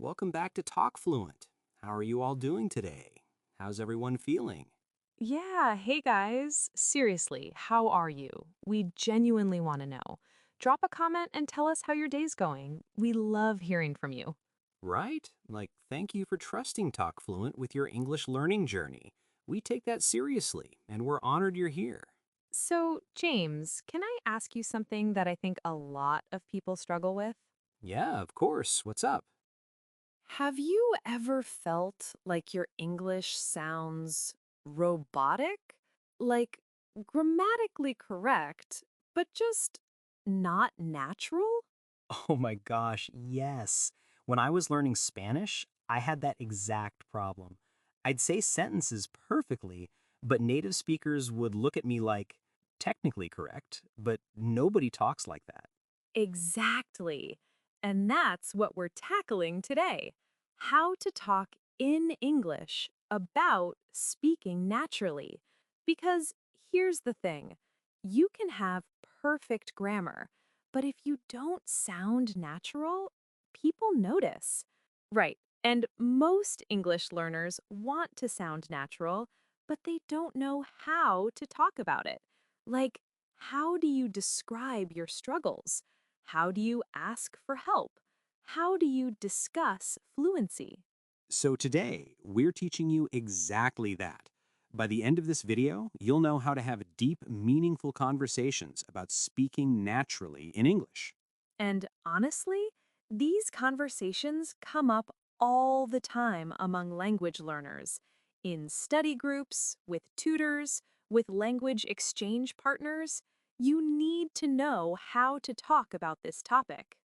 Welcome back to TalkFluent. How are you all doing today? How's everyone feeling? Yeah, hey guys. Seriously, how are you? We genuinely want to know. Drop a comment and tell us how your day's going. We love hearing from you. Right? Thank you for trusting TalkFluent with your English learning journey. We take that seriously, and we're honored you're here. So, James, can I ask you something that I think a lot of people struggle with? Yeah, of course. What's up? Have you ever felt like your English sounds robotic? Like grammatically correct, but just not natural? Oh my gosh, yes. When I was learning Spanish, I had that exact problem. I'd say sentences perfectly, but native speakers would look at me like, technically correct, but nobody talks like that. Exactly. And that's what we're tackling today. How to talk in English about speaking naturally. Because here's the thing, you can have perfect grammar, but if you don't sound natural, people notice. Right. And most English learners want to sound natural, but they don't know how to talk about it. Like, how do you describe your struggles? How do you ask for help? How do you discuss fluency? So today, we're teaching you exactly that. By the end of this video, you'll know how to have deep, meaningful conversations about speaking naturally in English. And honestly, these conversations come up all the time among language learners, in study groups, with tutors, with language exchange partners. You need to know how to talk about this topic.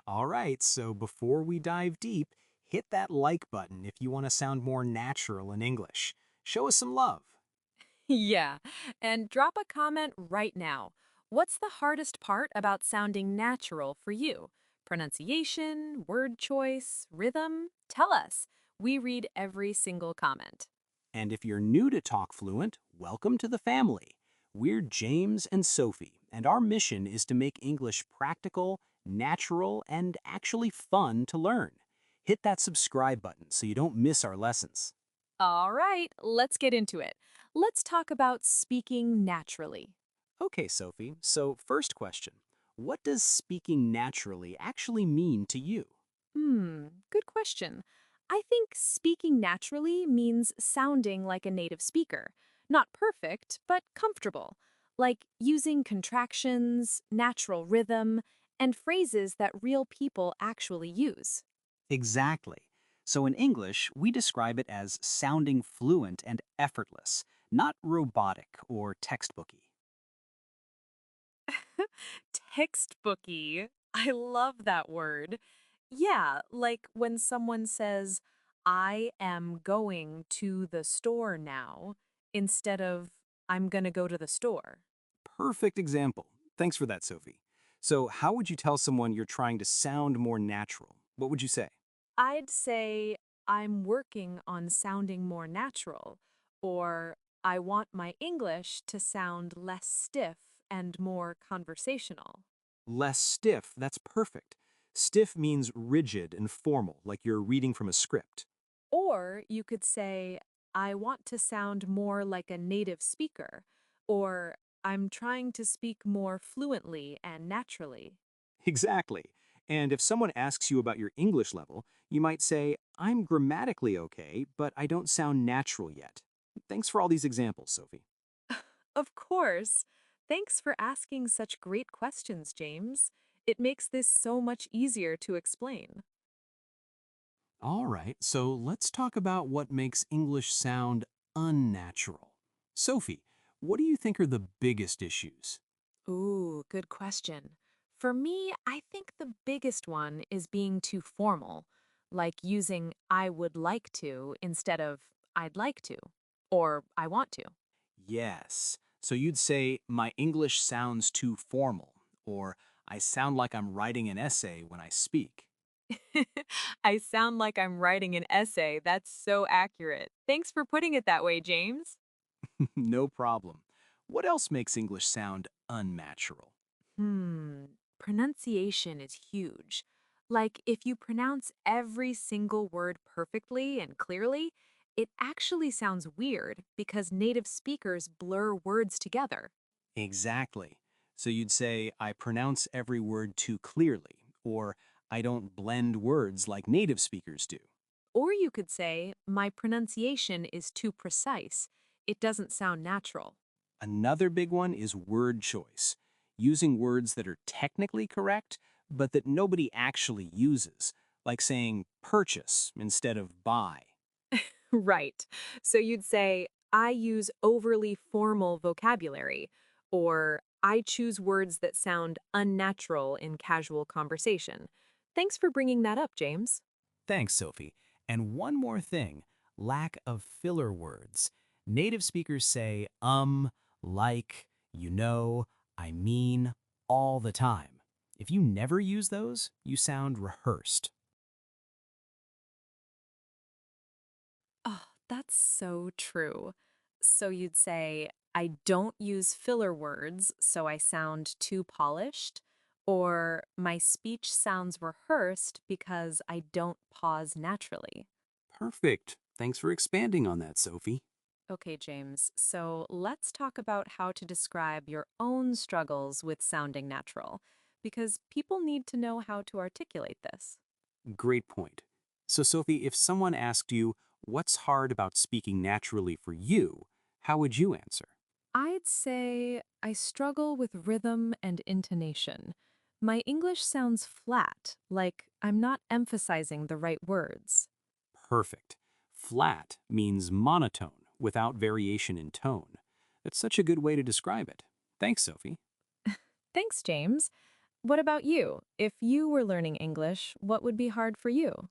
All right, so before we dive deep, hit that like button if you want to sound more natural in English. Show us some love. Yeah, and drop a comment right now. What's the hardest part about sounding natural for you? Pronunciation, word choice, rhythm? Tell us. We read every single comment. And if you're new to Talk Fluent, welcome to the family. We're James and Sophie, and our mission is to make English practical, natural, and actually fun to learn. Hit that subscribe button so you don't miss our lessons. All right, let's get into it. Let's talk about speaking naturally. Okay, Sophie, so first question. What does speaking naturally actually mean to you? Good question. I think speaking naturally means sounding like a native speaker. Not perfect, but comfortable. Like using contractions, natural rhythm, and phrases that real people actually use. Exactly. So in English, we describe it as sounding fluent and effortless, not robotic or textbooky. Textbooky. I love that word. Yeah, like when someone says, I am going to the store now, instead of, I'm gonna go to the store. Perfect example. Thanks for that, Sophie. So, how would you tell someone you're trying to sound more natural? What would you say? I'd say, I'm working on sounding more natural, or I want my English to sound less stiff and more conversational. Less stiff, that's perfect. Stiff means rigid and formal, like you're reading from a script. Or you could say, I want to sound more like a native speaker, or I'm trying to speak more fluently and naturally. Exactly. And if someone asks you about your English level, you might say, I'm grammatically okay, but I don't sound natural yet. Thanks for all these examples, Sophie. Of course. Thanks for asking such great questions, James. It makes this so much easier to explain. All right, so let's talk about what makes English sound unnatural. Sophie, what do you think are the biggest issues? Ooh, good question. For me, I think the biggest one is being too formal, like using I would like to instead of I'd like to or I want to. Yes. So you'd say, my English sounds too formal, or I sound like I'm writing an essay when I speak. I sound like I'm writing an essay. That's so accurate. Thanks for putting it that way, James. No problem. What else makes English sound unnatural? Hmm. pronunciation is huge. Like, if you pronounce every single word perfectly and clearly, it actually sounds weird because native speakers blur words together. Exactly. So you'd say, I pronounce every word too clearly, or I don't blend words like native speakers do. Or you could say, my pronunciation is too precise. It doesn't sound natural. Another big one is word choice, using words that are technically correct, but that nobody actually uses, like saying purchase instead of buy. Right. So you'd say, I use overly formal vocabulary, or I choose words that sound unnatural in casual conversation. Thanks for bringing that up, James. Thanks, Sophie. And one more thing, lack of filler words. Native speakers say like, I mean, all the time. If you never use those, you sound rehearsed. Oh, that's so true. So you'd say, I don't use filler words, so I sound too polished, or my speech sounds rehearsed because I don't pause naturally. Perfect. Thanks for expanding on that, Sophie. Okay, James, so let's talk about how to describe your own struggles with sounding natural, because people need to know how to articulate this. Great point. So, Sophie, if someone asked you, what's hard about speaking naturally for you, how would you answer? I'd say I struggle with rhythm and intonation. My English sounds flat, like I'm not emphasizing the right words. Perfect. Flat means monotone without variation in tone. That's such a good way to describe it. Thanks, Sophie. Thanks, James. What about you? If you were learning English, what would be hard for you?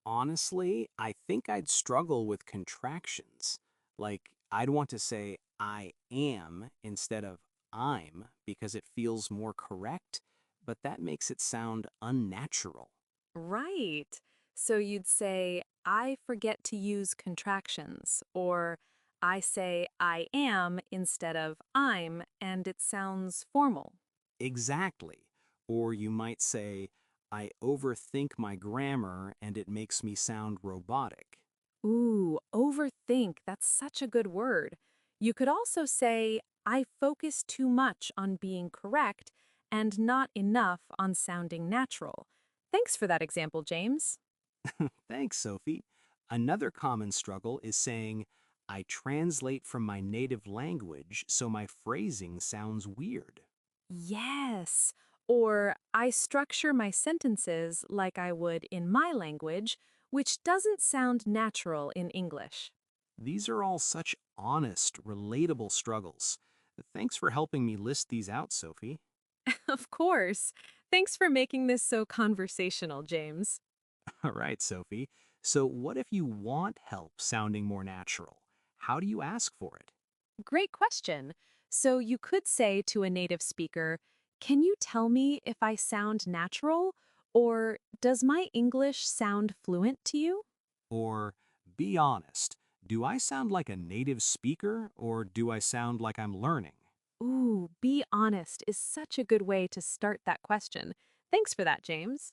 Honestly, I think I'd struggle with contractions. Like, I'd want to say I am instead of I'm because it feels more correct, but that makes it sound unnatural. Right. So you'd say, I forget to use contractions, or I say I am instead of I'm, and it sounds formal. Exactly. Or you might say, I overthink my grammar and it makes me sound robotic. Ooh, overthink. That's such a good word. You could also say, I focus too much on being correct and not enough on sounding natural. Thanks for that example, James. Thanks, Sophie. Another common struggle is saying, I translate from my native language so my phrasing sounds weird. Yes. Or I structure my sentences like I would in my language, which doesn't sound natural in English. These are all such honest, relatable struggles. Thanks for helping me list these out, Sophie. Of course. Thanks for making this so conversational, James. All right, Sophie. So, what if you want help sounding more natural? How do you ask for it? Great question. So you could say to a native speaker, can you tell me if I sound natural? Or does my English sound fluent to you? Or, be honest, do I sound like a native speaker or do I sound like I'm learning? Ooh, be honest is such a good way to start that question. Thanks for that, James.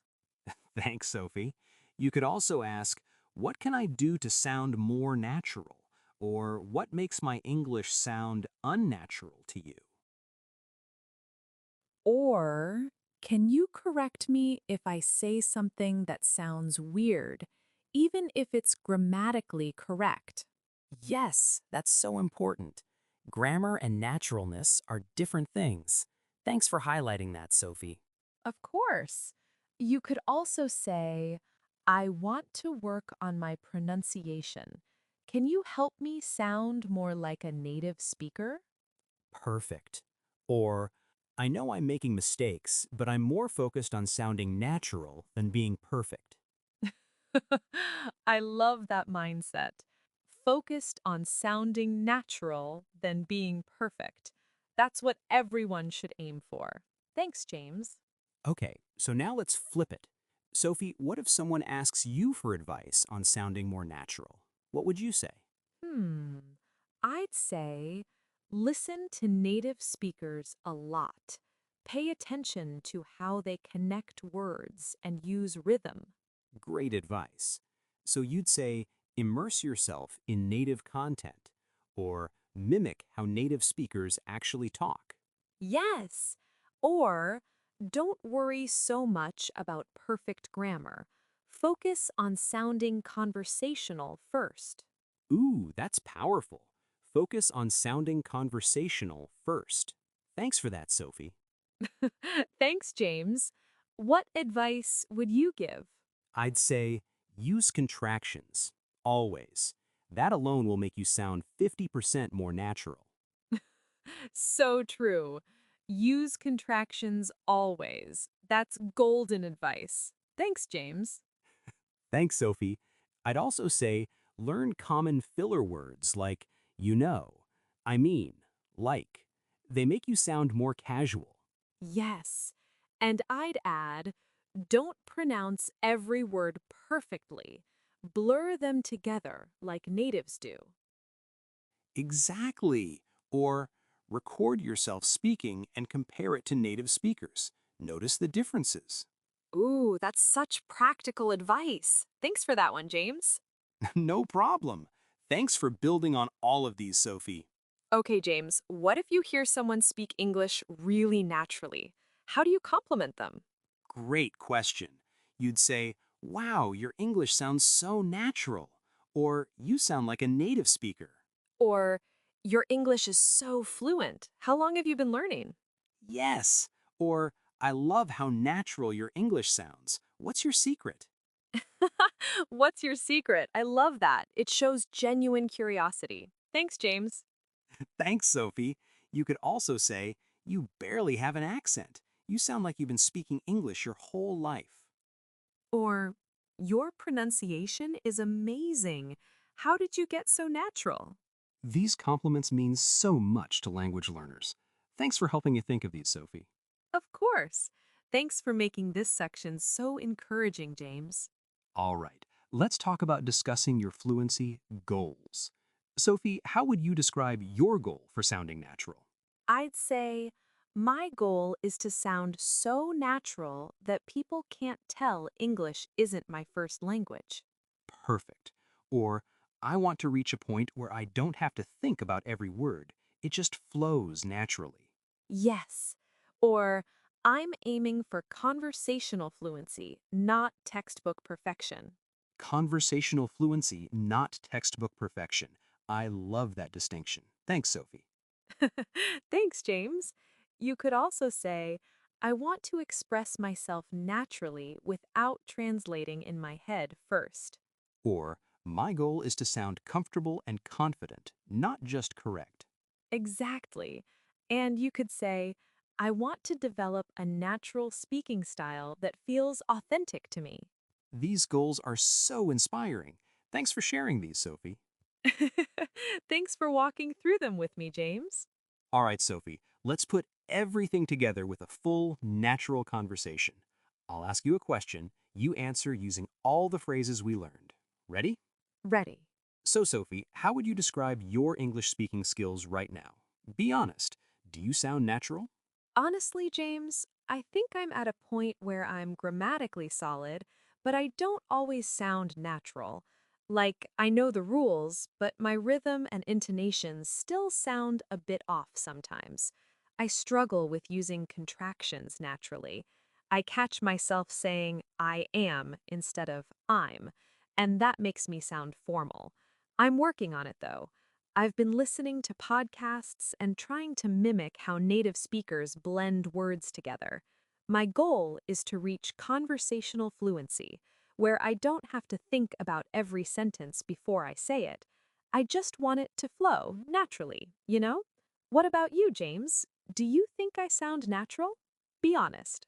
Thanks, Sophie. You could also ask, what can I do to sound more natural? Or what makes my English sound unnatural to you? Or can you correct me if I say something that sounds weird, even if it's grammatically correct? Yes, that's so important. Grammar and naturalness are different things. Thanks for highlighting that, Sophie. Of course. You could also say, I want to work on my pronunciation. Can you help me sound more like a native speaker? Perfect. Or, I know I'm making mistakes, but I'm more focused on sounding natural than being perfect. I love that mindset. Focused on sounding natural than being perfect. That's what everyone should aim for. Thanks, James. Okay, so now let's flip it. Sophie, what if someone asks you for advice on sounding more natural? What would you say? Hmm. I'd say listen to native speakers a lot. Pay attention to how they connect words and use rhythm. Great advice. So you'd say, immerse yourself in native content, or mimic how native speakers actually talk. Yes. Or don't worry so much about perfect grammar. Focus on sounding conversational first. Ooh, that's powerful. Focus on sounding conversational first. Thanks for that, Sophie. Thanks, James. What advice would you give? I'd say use contractions, always. That alone will make you sound 50% more natural. So true. Use contractions always. That's golden advice. Thanks, James. Thanks, Sophie. I'd also say learn common filler words like you know, I mean, like. They make you sound more casual. Yes. And I'd add, don't pronounce every word perfectly. Blur them together like natives do. Exactly. Or record yourself speaking and compare it to native speakers. Notice the differences. Ooh, that's such practical advice. Thanks for that one, James. No problem. Thanks for building on all of these, Sophie. Okay, James, what if you hear someone speak English really naturally? How do you compliment them? Great question. You'd say, wow, your English sounds so natural. Or you sound like a native speaker. Or, your English is so fluent. How long have you been learning? Yes. Or I love how natural your English sounds. What's your secret? What's your secret? I love that. It shows genuine curiosity. Thanks, James. Thanks, Sophie. You could also say, you barely have an accent. You sound like you've been speaking English your whole life. Or, your pronunciation is amazing. How did you get so natural? These compliments mean so much to language learners. Thanks for helping you think of these, Sophie. Of course. Thanks for making this section so encouraging, James. All right, let's talk about discussing your fluency goals. Sophie, how would you describe your goal for sounding natural? I'd say my goal is to sound so natural that people can't tell English isn't my first language. Perfect. Or, I want to reach a point where I don't have to think about every word. It just flows naturally. Yes. Or I'm aiming for conversational fluency, not textbook perfection. Conversational fluency, not textbook perfection. I love that distinction. Thanks, Sophie. Thanks, James. You could also say, I want to express myself naturally without translating in my head first. Or, my goal is to sound comfortable and confident, not just correct. Exactly. And you could say, I want to develop a natural speaking style that feels authentic to me. These goals are so inspiring. Thanks for sharing these, Sophie. Thanks for walking through them with me, James. All right, Sophie, let's put everything together with a full, natural conversation. I'll ask you a question. You answer using all the phrases we learned. Ready? Ready. So, Sophie, how would you describe your English speaking skills right now? Be honest. Do you sound natural? Honestly, James, I think I'm at a point where I'm grammatically solid, but I don't always sound natural. Like, I know the rules, but my rhythm and intonations still sound a bit off sometimes. I struggle with using contractions naturally. I catch myself saying I am instead of I'm, and that makes me sound formal. I'm working on it though. I've been listening to podcasts and trying to mimic how native speakers blend words together. My goal is to reach conversational fluency, where I don't have to think about every sentence before I say it. I just want it to flow naturally, you know? What about you, James? Do you think I sound natural? Be honest.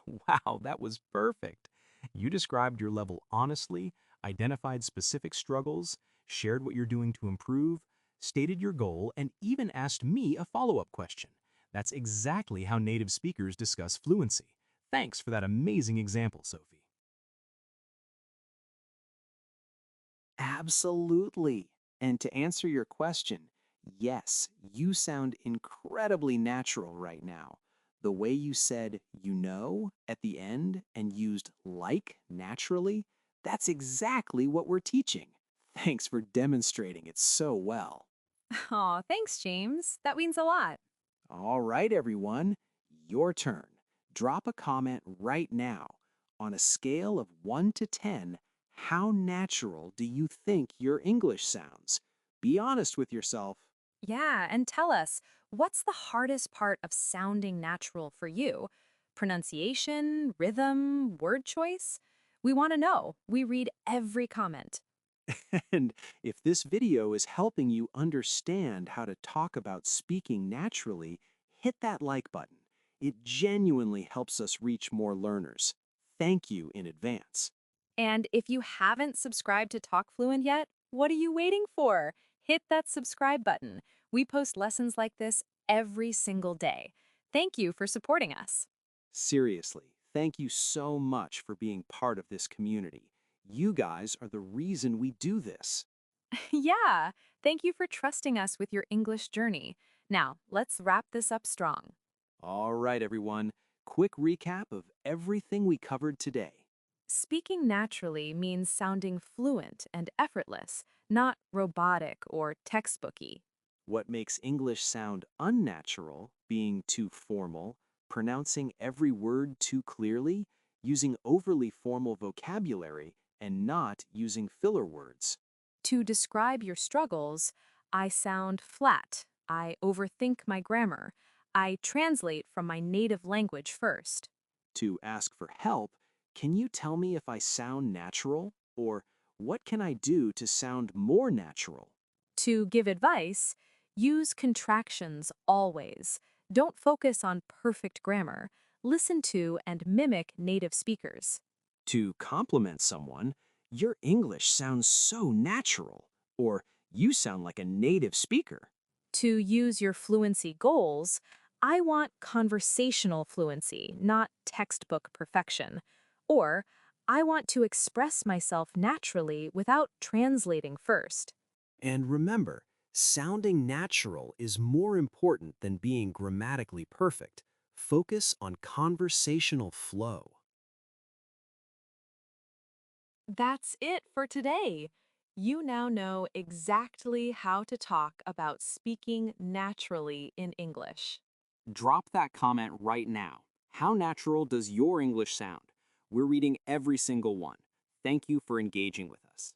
Wow, that was perfect. You described your level honestly, identified specific struggles, shared what you're doing to improve, stated your goal, and even asked me a follow-up question. That's exactly how native speakers discuss fluency. Thanks for that amazing example, Sophie. Absolutely. And to answer your question, yes, you sound incredibly natural right now. The way you said you know at the end and used like naturally, that's exactly what we're teaching. Thanks for demonstrating it so well. Aw, thanks, James. That means a lot. All right, everyone, your turn. Drop a comment right now. On a scale of 1 to 10, how natural do you think your English sounds? Be honest with yourself. Yeah, and tell us, what's the hardest part of sounding natural for you? Pronunciation, rhythm, word choice? We want to know. We read every comment. And if this video is helping you understand how to talk about speaking naturally, hit that like button. It genuinely helps us reach more learners. Thank you in advance. And if you haven't subscribed to TalkFluent yet, what are you waiting for? Hit that subscribe button. We post lessons like this every single day. Thank you for supporting us. Seriously, thank you so much for being part of this community. You guys are the reason we do this. Yeah, thank you for trusting us with your English journey. Now, let's wrap this up strong. All right, everyone. Quick recap of everything we covered today. Speaking naturally means sounding fluent and effortless, not robotic or textbooky. What makes English sound unnatural, being too formal, pronouncing every word too clearly, using overly formal vocabulary, and not using filler words. To describe your struggles, I sound flat. I overthink my grammar. I translate from my native language first. To ask for help, can you tell me if I sound natural? Or what can I do to sound more natural? To give advice, use contractions always. Don't focus on perfect grammar. Listen to and mimic native speakers. To compliment someone, your English sounds so natural. Or you sound like a native speaker. To use your fluency goals, I want conversational fluency, not textbook perfection. Or, I want to express myself naturally without translating first. And remember, sounding natural is more important than being grammatically perfect. Focus on conversational flow. That's it for today. You now know exactly how to talk about speaking naturally in English. Drop that comment right now. How natural does your English sound? We're reading every single one. Thank you for engaging with us.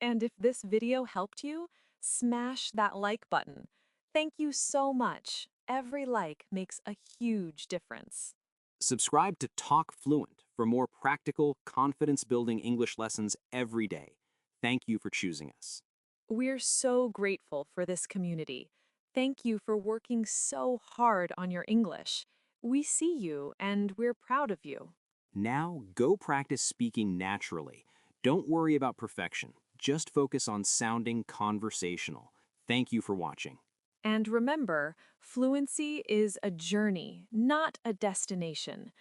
And if this video helped you, smash that like button. Thank you so much. Every like makes a huge difference. Subscribe to Talk Fluent for more practical, confidence-building English lessons every day. Thank you for choosing us. We're so grateful for this community. Thank you for working so hard on your English. We see you and we're proud of you. Now, go practice speaking naturally. Don't worry about perfection. Just focus on sounding conversational. Thank you for watching. And remember, fluency is a journey, not a destination.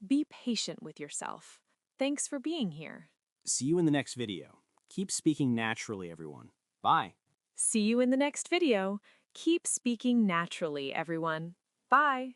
Be patient with yourself. Thanks for being here. See you in the next video. Keep speaking naturally, everyone. Bye. See you in the next video. Keep speaking naturally, everyone. Bye.